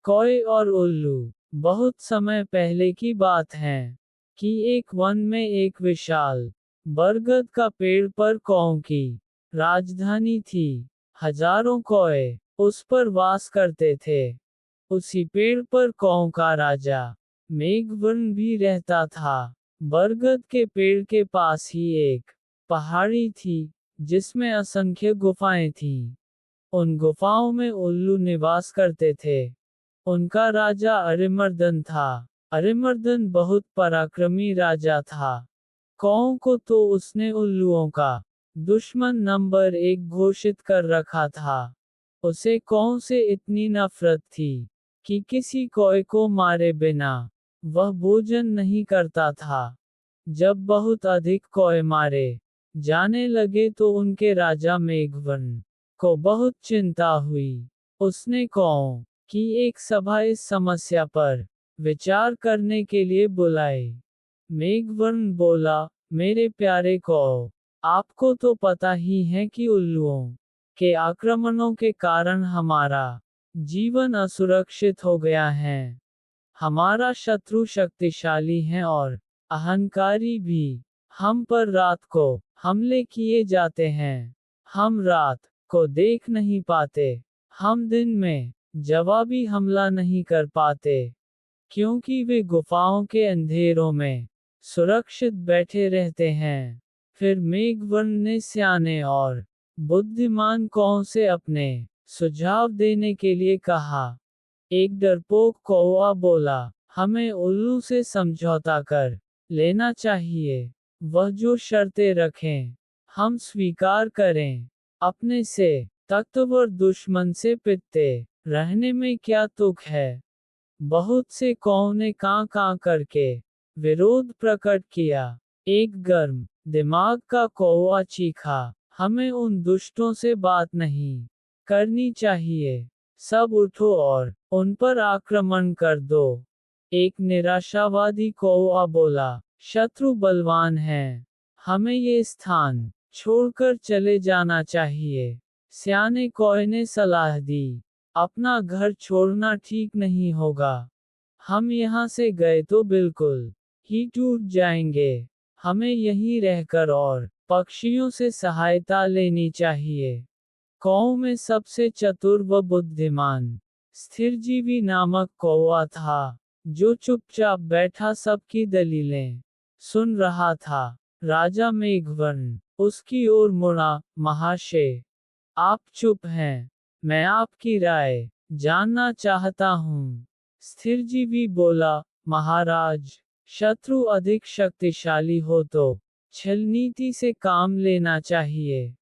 कौए और उल्लू। बहुत समय पहले की बात है कि एक वन में एक विशाल बरगद का पेड़ पर कौओं की राजधानी थी। हजारों कौए उस पर वास करते थे। उसी पेड़ पर कौओं का राजा मेघवर्ण भी रहता था। बरगद के पेड़ के पास ही एक पहाड़ी थी जिसमें असंख्य गुफाएं थीं। उन गुफाओं में उल्लू निवास करते थे। उनका राजा अरिमर्दन था। अरिमर्दन बहुत पराक्रमी राजा था। कौओं को तो उसने उल्लुओं का दुश्मन नंबर 1 घोषित कर रखा था। उसे कौओं से इतनी नफरत थी कि किसी कौए को मारे बिना वह भोजन नहीं करता था। जब बहुत अधिक कौए मारे जाने लगे तो उनके राजा मेघवर्ण को बहुत चिंता हुई। उसने कौओं की एक सभा इस समस्या पर विचार करने के लिए बुलाई। मेघवर्ण बोला, मेरे प्यारे कौओ, आपको तो पता ही है कि उल्लुओं के आक्रमणों के कारण हमारा जीवन असुरक्षित हो गया है। हमारा शत्रु शक्तिशाली है और अहंकारी भी। हम पर रात को हमले किए जाते हैं। हम रात को देख नहीं पाते। हम दिन में जवाबी हमला नहीं कर पाते, क्योंकि वे गुफाओं के अंधेरों में सुरक्षित बैठे रहते हैं। फिर मेघवर्ण ने सियाने और बुद्धिमान कौओं से अपने सुझाव देने के लिए कहा। एक डरपोक कौआ बोला, हमें उल्लू से समझौता कर लेना चाहिए। वह जो शर्तें रखें, हम स्वीकार करें। अपने से ताकतवर दुश्मन से पिटते रहने में क्या तुक है। बहुत से कौओं ने कां कां करके विरोध प्रकट किया। एक गर्म दिमाग का कौआ चीखा, हमें उन दुष्टों से बात नहीं करनी चाहिए। सब उठो और उन पर आक्रमण कर दो। एक निराशावादी कौआ बोला, शत्रु बलवान है। हमें ये स्थान छोड़कर चले जाना चाहिए। सियाने कौए ने सलाह दी, अपना घर छोड़ना ठीक नहीं होगा। हम यहाँ से गए तो बिल्कुल ही टूट जाएंगे। हमें यहीं रहकर और पक्षियों से सहायता लेनी चाहिए। कौओं में सबसे चतुर व बुद्धिमान स्थिरजीवी नामक कौआ था, जो चुपचाप बैठा सबकी दलीलें सुन रहा था। राजा मेघवर्ण उसकी ओर मुड़ा, महाशय, आप चुप हैं। मैं आपकी राय जानना चाहता हूँ। स्थिरजीवी बोला, महाराज, शत्रु अधिक शक्तिशाली हो तो छलनीति से काम लेना चाहिए।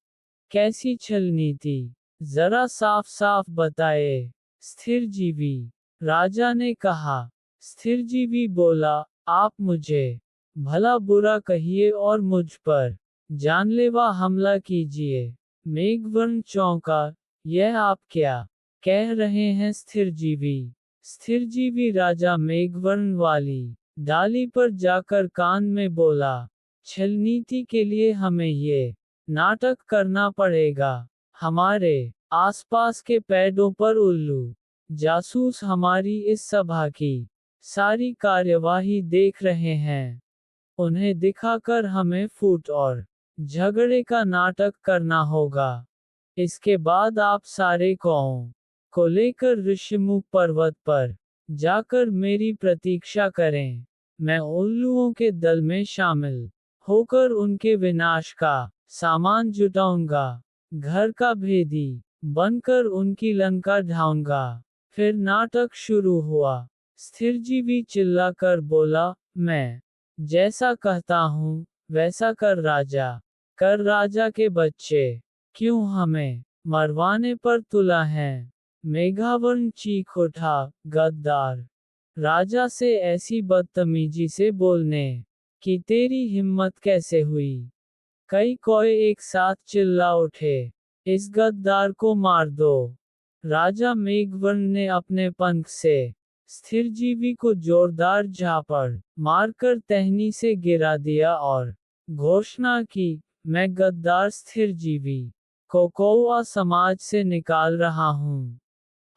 कैसी छलनीति? जरा साफ साफ बताए। स्थिरजीवी राजा ने कहा। स्थिरजीवी बोला, आप मुझे भला बुरा कहिए और मुझ पर जानलेवा हमला कीजिए। मेघवर्ण चौंका, यह आप क्या कह रहे हैं स्थिरजीवी? स्थिरजीवी राजा मेघवर्ण वाली डाली पर जाकर कान में बोला, छलनीति के लिए हमें ये नाटक करना पड़ेगा। हमारे आसपास के पेड़ों पर उल्लू जासूस हमारी इस सभा की सारी कार्यवाही देख रहे हैं। उन्हें दिखाकर हमें फूट और झगड़े का नाटक करना होगा। इसके बाद आप सारे कौओं को लेकर ऋषिमुख पर्वत पर जाकर मेरी प्रतीक्षा करें। मैं उल्लुओं के दल में शामिल होकर उनके विनाश का सामान जुटाऊंगा। घर का भेदी बनकर उनकी लंका ढाऊंगा। फिर नाटक शुरू हुआ। स्थिरजीवी चिल्लाकर बोला, मैं जैसा कहता हूँ वैसा कर राजा। कर राजा के बच्चे, क्यों हमें मरवाने पर तुला है? मेघावर्ण चीख उठा, गद्दार, राजा से ऐसी बदतमीजी से बोलने कि तेरी हिम्मत कैसे हुई? कई कौए एक साथ चिल्ला उठे, इस गद्दार को मार दो। राजा मेघवर्ण ने अपने पंख से स्थिरजीवी को जोरदार झापड़ मारकर टहनी से गिरा दिया और घोषणा की, मैं गद्दार स्थिरजीवी को कौआ समाज से निकाल रहा हूँ।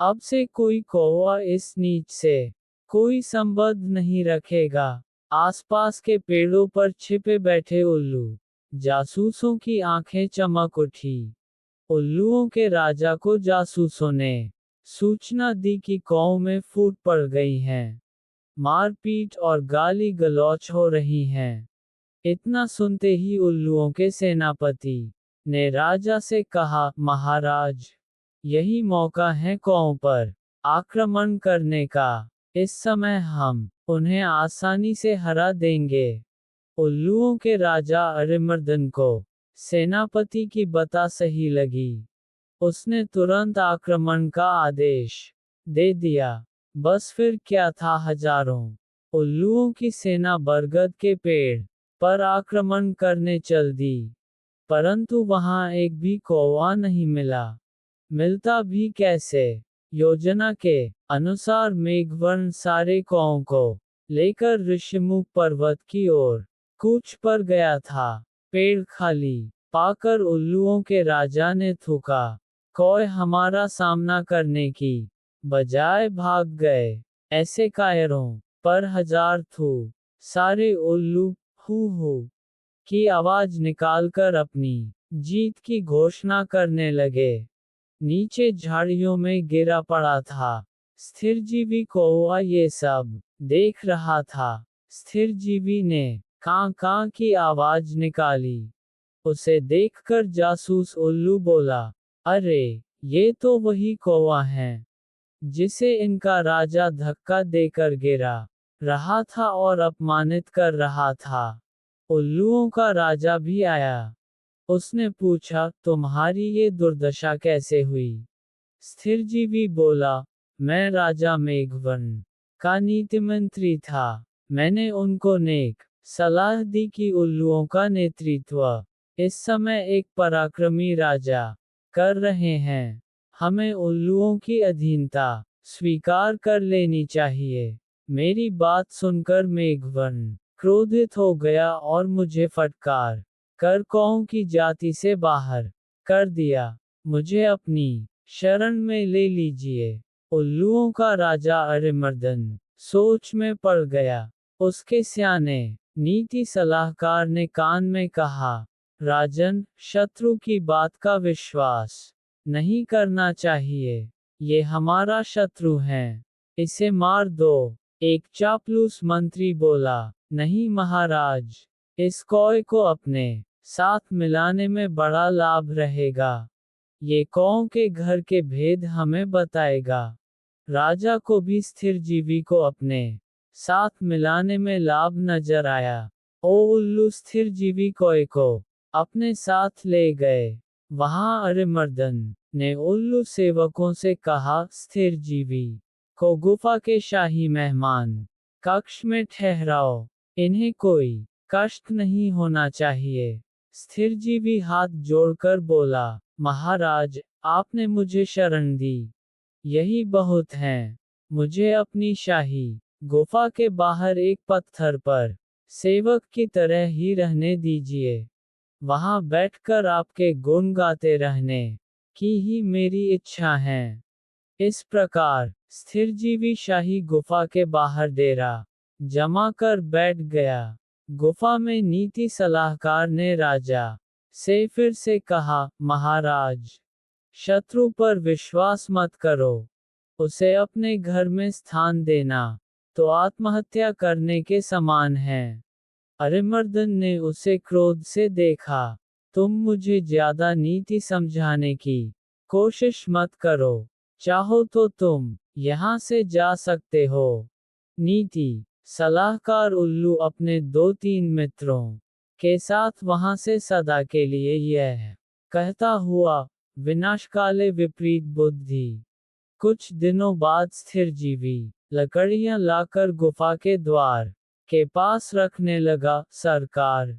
अब से कोई कौवा इस नीच से कोई संबंध नहीं रखेगा। आसपास के पेड़ों पर छिपे बैठे उल्लू जासूसों की आंखें चमक उठी। उल्लुओं के राजा को जासूसों ने सूचना दी कि कौवें फूट पड़ गई हैं। मारपीट और गाली गलौच हो रही हैं। इतना सुनते ही उल्लुओं के सेनापति ने राजा से कहा, महाराज, यही मौका है कौओं पर आक्रमण करने का। इस समय हम उन्हें आसानी से हरा देंगे। उल्लुओं के राजा अरिमर्दन को सेनापति की बता सही लगी। उसने तुरंत आक्रमण का आदेश दे दिया। बस फिर क्या था, हजारों उल्लुओं की सेना बरगद के पेड़ पर आक्रमण करने चल दी। परंतु वहां एक भी कौवा नहीं मिला। मिलता भी कैसे? योजना के अनुसार मेघवर्ण सारे कौओं को लेकर ऋषिमुख पर्वत की ओर कूच पर गया था। पेड़ खाली पाकर उल्लुओं के राजा ने थूका। कौए हमारा सामना करने की बजाय भाग गए। ऐसे कायरों पर हजार थू। सारे उल्लू हू हू की आवाज निकालकर अपनी जीत की घोषणा करने लगे। नीचे झाड़ियों में गिरा पड़ा था स्थिरजीवी कौवा ये सब देख रहा था। स्थिरजीवी ने कां कां की आवाज निकाली। उसे देखकर जासूस उल्लू बोला, अरे, ये तो वही कौवा है जिसे इनका राजा धक्का देकर गिरा रहा था और अपमानित कर रहा था। उल्लुओं का राजा भी आया। उसने पूछा, तुम्हारी ये दुर्दशा कैसे हुई? स्थिरजीवी बोला, मैं राजा मेघवर्ण का नीतिमंत्री था। मैंने उनको नेक सलाह दी कि उल्लुओं का नेतृत्व इस समय एक पराक्रमी राजा कर रहे हैं। हमें उल्लुओं की अधीनता स्वीकार कर लेनी चाहिए। मेरी बात सुनकर मेघवर्ण क्रोधित हो गया और मुझे फटकार कर कौओं की जाति से बाहर कर दिया। मुझे अपनी शरण में ले लीजिए। उल्लुओं का राजा अरिमर्दन सोच में पड़ गया। उसके स्याने नीति सलाहकार ने कान में कहा, राजन, शत्रु की बात का विश्वास नहीं करना चाहिए। ये हमारा शत्रु है। इसे मार दो। एक चापलूस मंत्री बोला, नहीं महाराज, इस कौए को अपने साथ मिलाने में बड़ा लाभ रहेगा। ये कौओं के घर के भेद हमें बताएगा। राजा को भी स्थिरजीवी को अपने साथ मिलाने में लाभ नजर आया। ओ उल्लू स्थिरजीवी कौए को अपने साथ ले गए। वहां अरिमर्दन ने उल्लू सेवकों से कहा, स्थिरजीवी को गुफा के शाही मेहमान कक्ष में ठहराओ। इन्हें कोई कष्ट नहीं होना चाहिए। स्थिरजीवी हाथ जोड़कर बोला, महाराज, आपने मुझे शरण दी, यही बहुत है। मुझे अपनी शाही गुफा के बाहर एक पत्थर पर सेवक की तरह ही रहने दीजिए। वहां बैठकर आपके गुण गाते रहने की ही मेरी इच्छा है। इस प्रकार स्थिरजीवी शाही गुफा के बाहर डेरा जमा कर बैठ गया। गुफा में नीति सलाहकार ने राजा से फिर से कहा, महाराज, शत्रु पर विश्वास मत करो। उसे अपने घर में स्थान देना तो आत्महत्या करने के समान है। अरिमर्दन ने उसे क्रोध से देखा। तुम मुझे ज्यादा नीति समझाने की कोशिश मत करो। चाहो तो तुम यहाँ से जा सकते हो। नीति सलाहकार उल्लू अपने 2-3 मित्रों के साथ वहां से सदा के लिए यह कहता हुआ विनाशकाले विपरीत बुद्धि। कुछ दिनों बाद स्थिरजीवी लकड़ियां लाकर गुफा के द्वार के पास रखने लगा। सरकार,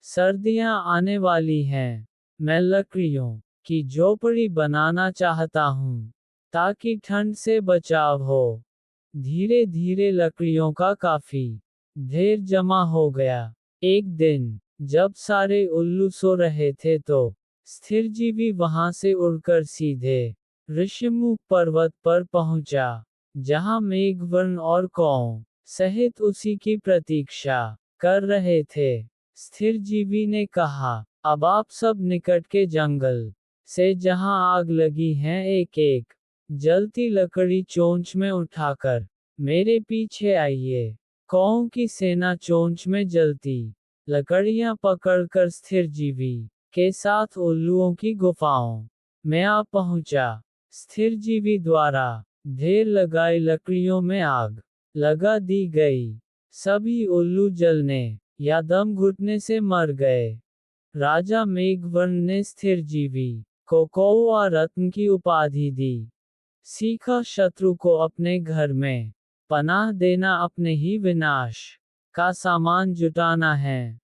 सर्दियां आने वाली हैं। मैं लकड़ियों की झोपड़ी बनाना चाहता हूँ ताकि ठंड से बचाव हो। धीरे धीरे लकड़ियों का काफी ढेर जमा हो गया। एक दिन जब सारे उल्लू सो रहे थे तो स्थिरजीवी वहां से उड़कर सीधे ऋषिमुख पर्वत पर पहुंचा, जहां मेघवर्ण और कौ सहित उसी की प्रतीक्षा कर रहे थे। स्थिरजीवी ने कहा, अब आप सब निकट के जंगल से जहां आग लगी है एक एक जलती लकड़ी चोंच में उठाकर मेरे पीछे आइए। कौओं की सेना चोंच में जलती लकड़ियां पकड़कर स्थिरजीवी के साथ उल्लुओं की गुफाओं में आ पहुंचा। स्थिरजीवी द्वारा ढेर लगाई लकड़ियों में आग लगा दी गई। सभी उल्लू जलने या दम घुटने से मर गए। राजा मेघवर्ण ने स्थिरजीवी को कौआ रत्न की उपाधि दी। सीखा, शत्रु को अपने घर में पनाह देना अपने ही विनाश का सामान जुटाना है।